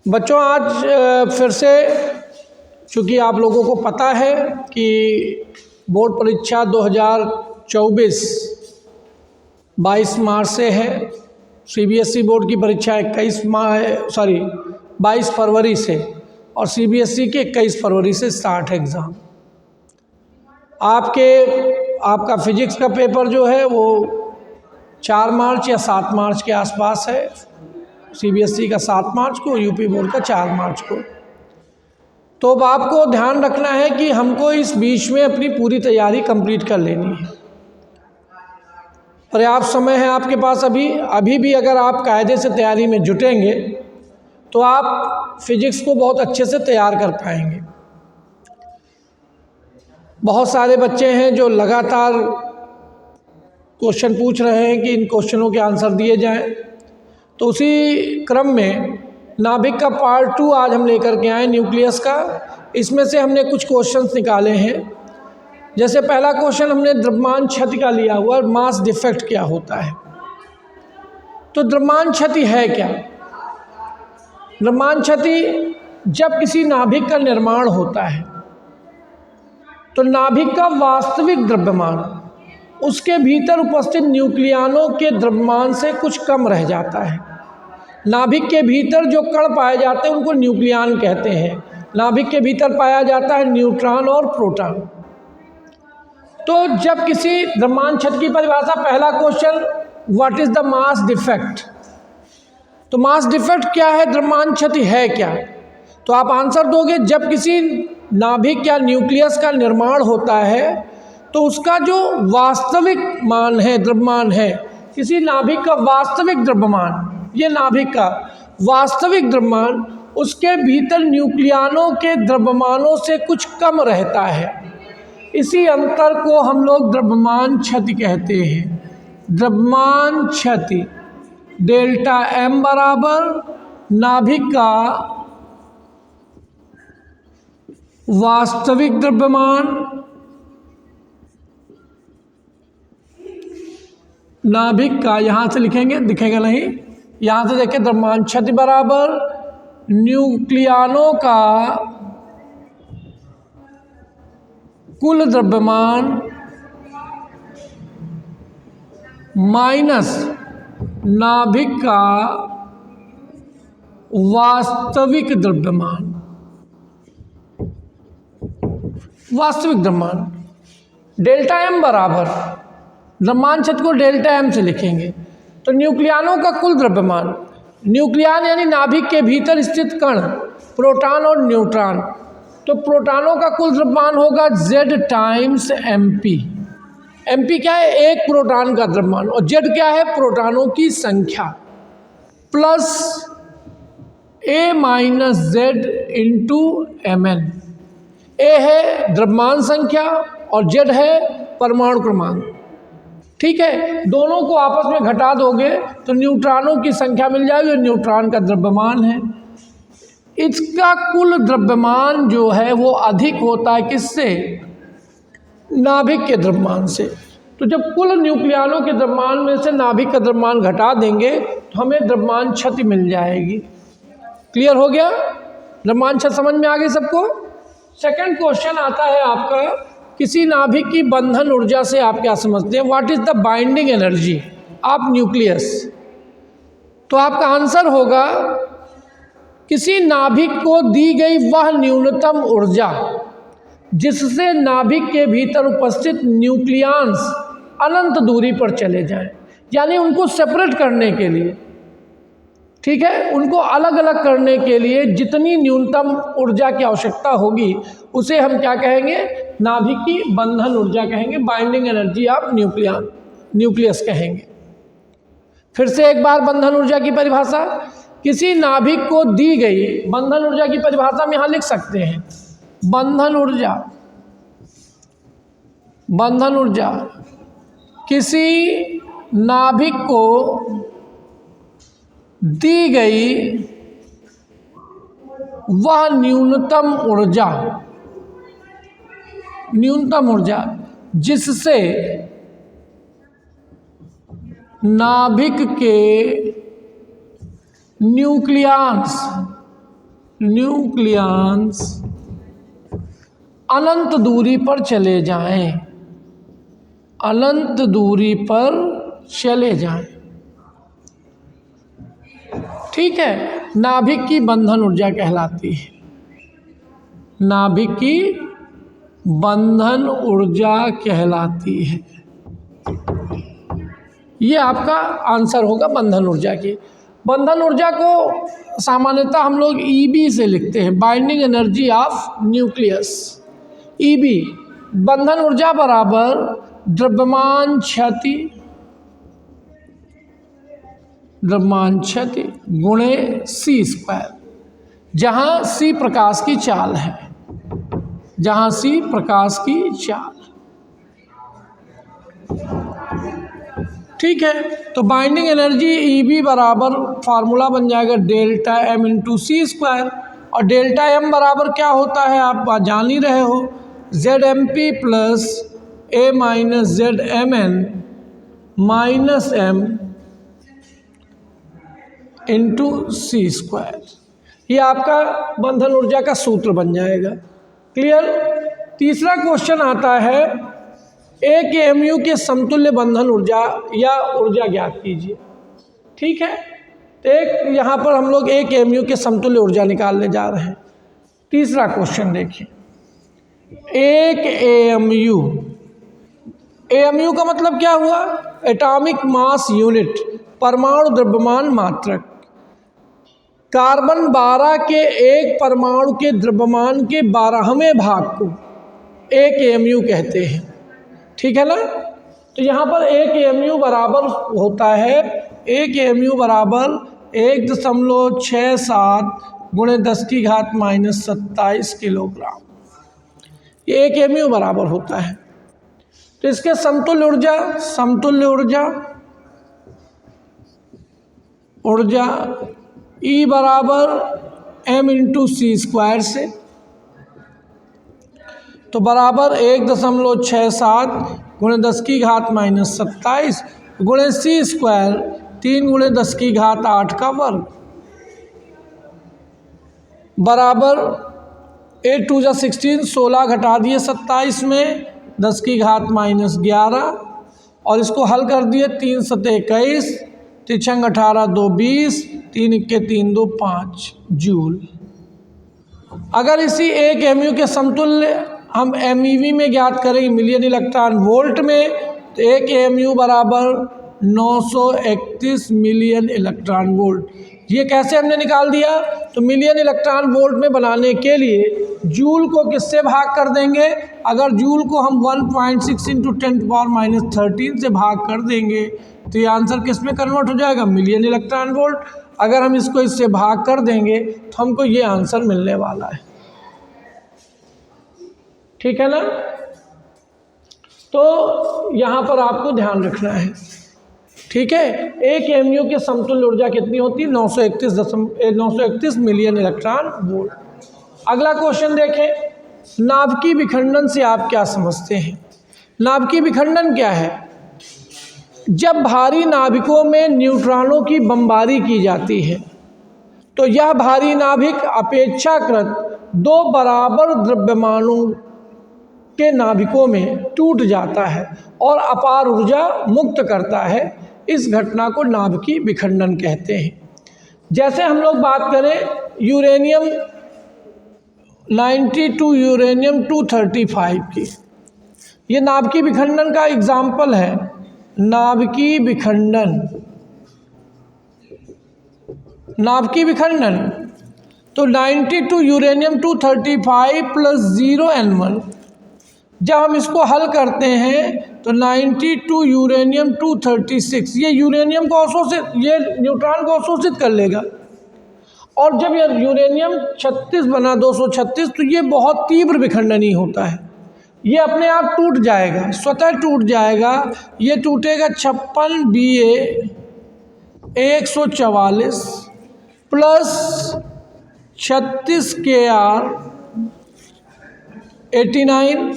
बच्चों आज फिर से, चूँकि आप लोगों को पता है कि बोर्ड परीक्षा 2024 22 मार्च से है। सीबीएसई बोर्ड की परीक्षा 22 फरवरी से और सीबीएसई के 21 फरवरी से स्टार्ट है एग्ज़ाम। आपका फिजिक्स का पेपर जो है वो 4 मार्च या 7 मार्च के आसपास है। सीबीएसई का 7 मार्च को, यूपी बोर्ड का 4 मार्च को। तो अब आपको ध्यान रखना है कि हमको इस बीच में अपनी पूरी तैयारी कंप्लीट कर लेनी है। पर्याप्त समय है आपके पास अभी भी अगर आप कायदे से तैयारी में जुटेंगे तो आप फिजिक्स को बहुत अच्छे से तैयार कर पाएंगे। बहुत सारे बच्चे हैं जो लगातार क्वेश्चन पूछ रहे हैं कि इन क्वेश्चनों के आंसर दिए जाएं, तो उसी क्रम में नाभिक का पार्ट 2 आज हम लेकर के आए, न्यूक्लियस का। इसमें से हमने कुछ क्वेश्चंस निकाले हैं। जैसे पहला क्वेश्चन हमने द्रव्यमान क्षति का लिया हुआ, मास डिफेक्ट क्या होता है। तो द्रव्यमान क्षति है क्या? द्रव्यमान क्षति जब किसी नाभिक का निर्माण होता है तो नाभिक का वास्तविक द्रव्यमान उसके भीतर उपस्थित न्यूक्लियनों के द्रव्यमान से कुछ कम रह जाता है। नाभिक के भीतर जो कण पाए जाते हैं उनको न्यूक्लियन कहते हैं। नाभिक के भीतर पाया जाता है न्यूट्रॉन और प्रोटॉन। तो जब किसी द्रव्यमान क्षति की परिभाषा, पहला question, what is the mass defect. तो मास डिफेक्ट क्या है, द्रव्यमान क्षति है क्या? तो आप आंसर दोगे, जब किसी नाभिक या न्यूक्लियस का निर्माण होता है तो उसका जो वास्तविक मान है, द्रव्यमान है, किसी नाभिक का वास्तविक द्रव्यमान, ये नाभिक का वास्तविक द्रव्यमान उसके भीतर न्यूक्लियनों के द्रव्यमानों से कुछ कम रहता है। इसी अंतर को हम लोग द्रव्यमान क्षति कहते हैं। द्रव्यमान क्षति डेल्टा एम बराबर नाभिक का वास्तविक द्रव्यमान, नाभिक का, यहाँ से लिखेंगे, दिखेगा नहीं, यहाँ से देखिए, द्रव्यमान क्षति बराबर न्यूक्लियनों का कुल द्रव्यमान माइनस नाभिक का वास्तविक द्रव्यमान। वास्तविक द्रव्यमान डेल्टा एम बराबर, द्रव्यमान क्षति को डेल्टा एम से लिखेंगे तो न्यूक्लियनों का कुल द्रव्यमान, न्यूक्लियन यानी नाभिक के भीतर स्थित कण, प्रोटॉन और न्यूट्रॉन, तो प्रोटॉनों का कुल द्रव्यमान होगा Z टाइम्स MP। MP क्या है, एक प्रोटॉन का द्रव्यमान, और Z क्या है, प्रोटॉनों की संख्या, plus A minus Z into Mn। A है द्रव्यमान संख्या और Z है परमाणु क्रमांक। ठीक है, दोनों को आपस में घटा दोगे तो न्यूट्रॉनों की संख्या मिल जाएगी, न्यूट्रॉन का द्रव्यमान है। इसका कुल द्रव्यमान जो है वो अधिक होता है किससे, नाभिक के द्रव्यमान से। तो जब कुल न्यूक्लियनों के द्रव्यमान में से नाभिक का द्रव्यमान घटा देंगे तो हमें द्रव्यमान क्षति मिल जाएगी। क्लियर हो गया? द्रव्यमान क्षति समझ में आ गई सबको? सेकंड क्वेश्चन आता है आपका, किसी नाभिक की बंधन ऊर्जा से आप क्या समझते हैं, what is the binding energy of nucleus. तो आपका आंसर होगा, किसी नाभिक को दी गई वह न्यूनतम ऊर्जा जिससे नाभिक के भीतर उपस्थित न्यूक्लियंस अनंत दूरी पर चले जाएं, यानी उनको सेपरेट करने के लिए, ठीक है, उनको अलग अलग करने के लिए जितनी न्यूनतम ऊर्जा की आवश्यकता होगी उसे हम क्या कहेंगे, नाभिक की बंधन ऊर्जा कहेंगे, बाइंडिंग एनर्जी ऑफ न्यूक्लियस कहेंगे। फिर से एक बार बंधन ऊर्जा की परिभाषा, किसी नाभिक को दी गई बंधन ऊर्जा की परिभाषा में यहाँ लिख सकते हैं, बंधन ऊर्जा किसी नाभिक को दी गई वह न्यूनतम ऊर्जा जिससे नाभिक के न्यूक्लियंस न्यूक्लियॉन्स अनंत दूरी पर चले जाएं, अनंत दूरी पर चले जाएं। ठीक है, नाभिक की बंधन ऊर्जा कहलाती है, नाभिक की बंधन ऊर्जा कहलाती है। ये आपका आंसर होगा बंधन ऊर्जा की। बंधन ऊर्जा को सामान्यतः हम लोग ईबी से लिखते हैं, binding energy of nucleus. EB बंधन ऊर्जा बराबर द्रव्यमान क्षति, द्रव्यमान क्षति गुणे सी स्क्वायर, जहाँ सी प्रकाश की चाल है, जहाँ सी प्रकाश की चाल। ठीक है, तो बाइंडिंग एनर्जी ईबी बराबर फार्मूला बन जाएगा delta M into C square, और डेल्टा एम बराबर क्या होता है आप जान ही रहे हो, Z M P plus A minus Z M N minus M into C square. ये आपका बंधन ऊर्जा का सूत्र बन जाएगा। क्लियर। तीसरा क्वेश्चन आता है, एक एमयू के समतुल्य बंधन ऊर्जा या ऊर्जा ज्ञात कीजिए। ठीक है, तो एक यहाँ पर हम लोग एक एमयू के समतुल्य ऊर्जा निकालने जा रहे हैं। तीसरा क्वेश्चन देखिए, एक एमयू, एमयू का मतलब क्या हुआ, एटॉमिक मास यूनिट, परमाणु द्रव्यमान मात्रक। कार्बन 12 के एक परमाणु के द्रव्यमान के 12वें भाग को एक एमयू कहते हैं। ठीक है ना। तो यहाँ पर एक एमयू बराबर होता है, एक एमयू बराबर 1.67 गुणे 10 की घात माइनस 27 किलोग्राम, ये एक एमयू बराबर होता है। तो इसके समतुल्य ऊर्जा, समतुल्य ऊर्जा, ऊर्जा ई बराबर एम इंटू सी स्क्वायर से, तो बराबर 1.67 गुणे 10 की घात माइनस 27 गुणे सी स्क्वायर 3 गुणे 10 की घात 8 का वर्ग बराबर 8 2 16, 16 घटा दिए 27 में 10 की घात माइनस 11, और इसको हल कर दिए 3 7 21, 3 18 2 20, 3 1 3 2 5 जूल। अगर इसी एक एमयू के समतुल्य हम एमईवी में ज्ञात करेंगे, मिलियन इलेक्ट्रॉन वोल्ट में, तो एक एमयू बराबर 931 मिलियन इलेक्ट्रॉन वोल्ट। ये कैसे हमने निकाल दिया, तो मिलियन इलेक्ट्रॉन वोल्ट में बनाने के लिए जूल को किससे भाग कर देंगे, अगर जूल को हम 1.6 इंटू 10⁻13 से भाग कर देंगे तो ये आंसर किस में कन्वर्ट हो जाएगा, मिलियन इलेक्ट्रॉन वोल्ट। अगर हम इसको इससे भाग कर देंगे तो हमको ये आंसर मिलने वाला है। ठीक है ना। तो यहाँ पर आपको ध्यान रखना है। ठीक है, एक एमयू के समतुल्य ऊर्जा कितनी होती है, 931 मिलियन इलेक्ट्रॉन वोल्ट। अगला क्वेश्चन देखें, नाभिकीय विखंडन से आप क्या समझते हैं। नाभिकीय विखंडन क्या है, जब भारी नाभिकों में न्यूट्रॉनों की बमबारी की जाती है तो यह भारी नाभिक अपेक्षाकृत 2 बराबर द्रव्यमानों के नाभिकों में टूट जाता है और अपार ऊर्जा मुक्त करता है। इस घटना को नाभिकीय विखंडन कहते हैं। जैसे हम लोग बात करें यूरेनियम 92 यूरेनियम 235 की, ये नाभिकीय विखंडन का एग्जाम्पल है। नाभिकीय विखंडन, नाभिकीय विखंडन, तो 92 यूरेनियम 235 प्लस 0N1, जब हम इसको हल करते हैं तो 92 यूरेनियम 236, ये यूरेनियम को अवशोषित, ये न्यूट्रॉन को अवशोषित कर लेगा, और जब ये यूरेनियम 36 बना 236, तो ये बहुत तीव्र विखंडनी होता है। ये अपने आप टूट जाएगा, स्वतः टूट जाएगा। ये टूटेगा 56 BA 144 plus 36 KR 89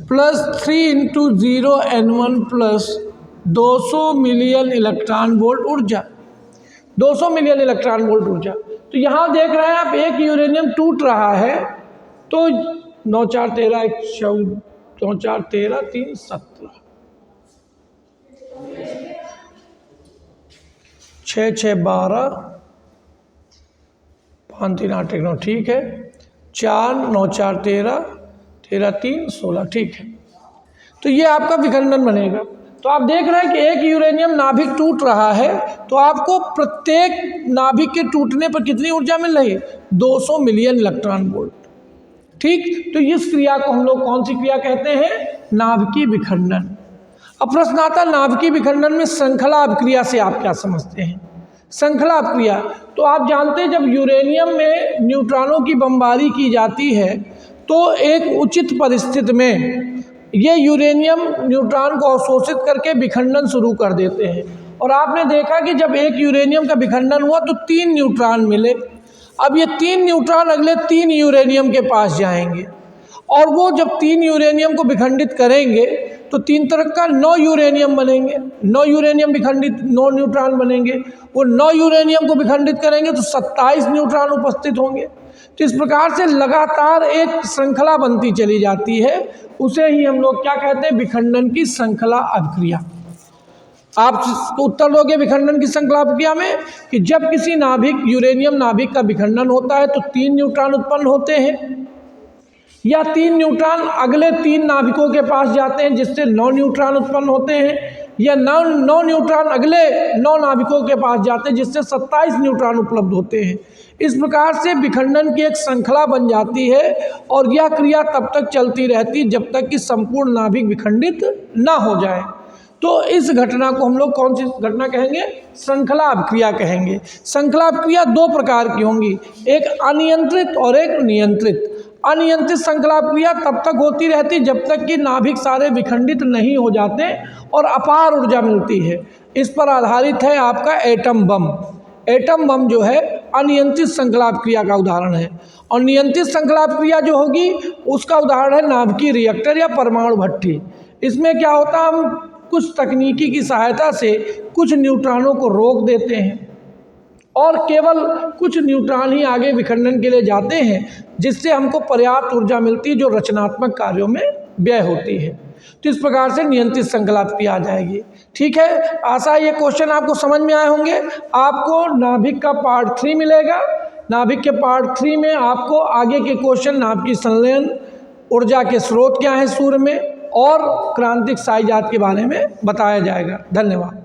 plus 3 into 0N1 plus 200 million electron volt ऊर्जा। 200 मिलियन इलेक्ट्रॉन वोल्ट ऊर्जा। तो यहाँ देख रहे हैं आप, एक यूरेनियम टूट रहा है तो 9 4 13 1 14 9 4 13 3 17 6 6 12 5 3 8 1 9, ठीक है। 4 9 4 13 13 3 16, ठीक है। तो ये आपका विखंडन बनेगा। तो आप देख रहे हैं कि एक यूरेनियम नाभिक टूट रहा है तो आपको प्रत्येक नाभिक के टूटने पर कितनी ऊर्जा मिल रही है? 200 मिलियन इलेक्ट्रॉन वोल्ट, ठीक। तो इस क्रिया को हम लोग कौन सी क्रिया कहते हैं? नाभिकीय विखंडन। अब प्रश्न आता है नाभिकीय विखंडन में श्रृंखला अभिक्रिया से आप क्या समझते हैं? श्रृंखला अभिक्रिया, तो आप जानते हैं जब यूरेनियम में न्यूट्रॉनों की बमबारी की जाती है तो एक उचित परिस्थिति में ये यूरेनियम न्यूट्रॉन को अवशोषित करके विखंडन शुरू कर देते हैं। और आपने देखा कि जब एक यूरेनियम का विखंडन हुआ तो 3 न्यूट्रॉन मिले। अब ये 3 न्यूट्रॉन अगले 3 यूरेनियम के पास जाएंगे और वो जब 3 यूरेनियम को विखंडित करेंगे तो 3 तरह का 9 यूरेनियम बनेंगे। 9 यूरेनियम विखंडित 9 न्यूट्रॉन बनेंगे। वो 9 यूरेनियम को विखंडित करेंगे तो 27 न्यूट्रॉन उपस्थित होंगे। तो इस प्रकार से लगातार एक श्रृंखला बनती चली जाती है, उसे ही हम लोग क्या कहते हैं? विखंडन की श्रृंखला अभिक्रिया। आप उत्तर दोगे विखंडन की श्रृंखला अभिक्रिया में कि जब किसी नाभिक यूरेनियम नाभिक का विखंडन होता है तो 3 न्यूट्रॉन उत्पन्न होते हैं या 3 न्यूट्रॉन अगले 3 नाभिकों के पास जाते हैं जिससे 9 न्यूट्रॉन उत्पन्न होते हैं या 9 न्यूट्रॉन अगले 9 नाभिकों के पास जाते हैं जिससे 27 न्यूट्रॉन उपलब्ध होते हैं। इस प्रकार से विखंडन की एक श्रृंखला बन जाती है और यह क्रिया तब तक चलती रहती है जब तक कि संपूर्ण नाभिक विखंडित ना हो जाए। तो इस घटना को हम लोग कौन सी घटना कहेंगे? श्रृंखला अभिक्रिया कहेंगे। श्रृंखला अभिक्रिया 2 प्रकार की होंगी, एक अनियंत्रित और एक नियंत्रित। अनियंत्रित श्रृंखला अभिक्रिया तब तक होती रहती जब तक कि नाभिक सारे विखंडित नहीं हो जाते और अपार ऊर्जा मिलती है। इस पर आधारित है आपका एटम बम। एटम बम जो है अनियंत्रित श्रृंखला अभिक्रिया का उदाहरण है। और नियंत्रित श्रृंखला अभिक्रिया जो होगी उसका उदाहरण है नाभिकीय रिएक्टर या परमाणु भट्ठी। इसमें क्या होता है, हम कुछ तकनीकी की सहायता से कुछ न्यूट्रॉनों को रोक देते हैं और केवल कुछ न्यूट्रॉन ही आगे विखंडन के लिए जाते हैं जिससे हमको पर्याप्त ऊर्जा मिलती है जो रचनात्मक कार्यों में व्यय होती है। तो इस प्रकार से नियंत्रित श्रृंखला अभिक्रिया आ जाएगी। ठीक है, आशा है ये क्वेश्चन आपको समझ में आए होंगे। आपको नाभिक का पार्ट 3 मिलेगा। नाभिक के पार्ट 3 में आपको आगे के क्वेश्चन नाभिकीय संलयन, ऊर्जा के स्रोत क्या हैं सूर्य में और क्रांतिक साइजात के बारे में बताया जाएगा। धन्यवाद।